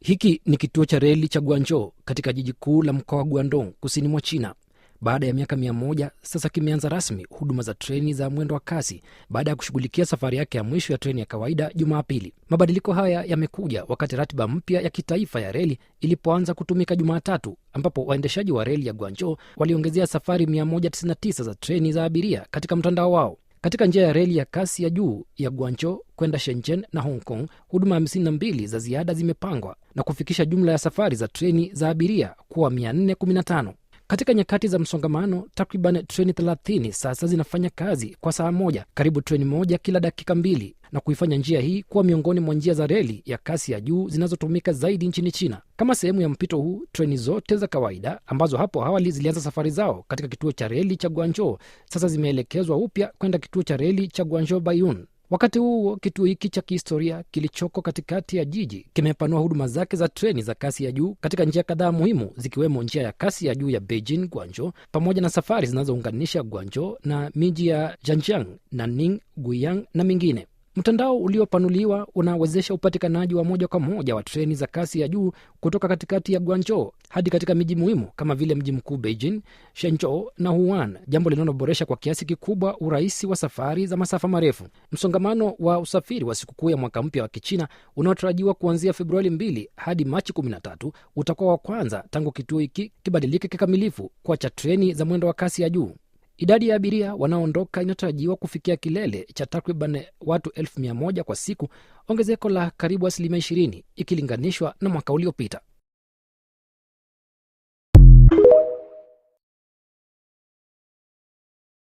Hiki ni kituo cha reli cha Guangzhou katika jiji kuu la mkoa wa Guangdong kusini mwa China. Baada ya miaka 100 sasa kimeanza rasmi huduma za treni za mwendo wa kasi baada ya kushughulikia safari yake ya mwisho ya treni ya kawaida Jumapili. Mabadiliko haya yamekuja wakati ratiba mpya ya kitaifa ya reli ilipoanza kutumika Jumatatu, ambapo waendeshaji wa reli ya Guangzhou waliongezea safari 199 za treni za abiria katika mtandao wao. Katika njia ya reli ya kasi ya juu ya Guangzhou kwenda Shenzhen na Hong Kong, huduma 52 za ziada zimepangwa na kufikisha jumla ya safari za treni za abiria kuwa 415. Katika nyakati za msongamano, takriban treni 30 sasa zinafanya kazi kwa saa moja, karibu treni moja kila dakika 2, na kuifanya njia hii kuwa miongoni mwa njia za reli ya kasi ya juu zinazotumika zaidi nchini China. Kama sehemu ya mpito huu, treni zote za kawaida ambazo hapo awali zilianza safari zao katika kituo cha reli cha Guangzhou sasa zimeelekezwa upya kwenda kituo cha reli cha Guangzhou Baiyun. Wakati huo, kituo hiki cha kihistoria kilichoko katikati ya jiji kimepanua huduma zake za treni za kasi ya juu katika njia kadhaa muhimu, zikiwemo njia ya kasi ya juu ya Beijing Guangzhou pamoja na safari zinazounganisha Guangzhou na miji ya Zhanjiang, Nanning, Guiyang na mingine. Mtandao uliopanuliwa unawezesha upatikanaji wa moja kwa moja wa treni za kasi ya juu kutoka katikati ya Guangzhou hadi katika miji muhimu kama vile mji mkuu Beijing, Shenzhou na Wuhan, jambo linaloboresha kwa kiasi kikubwa urahisi wa safari za masafa marefu. Msongamano wa usafiri wa sikukuu ya mwaka mpya wa Kichina unaotarajiwa kuanzia Februari 2 hadi Machi 13 utakuwa wa kwanza tangu kituo hiki kibadilike kikamilifu kwa cha treni za mwendo wa kasi ya juu. Idadi ya abiria wanaoondoka inatarajiwa kufikia kilele cha takriban watu 1,100 kwa siku, ongezeko la karibu 20% ikilinganishwa na mwaka uliopita.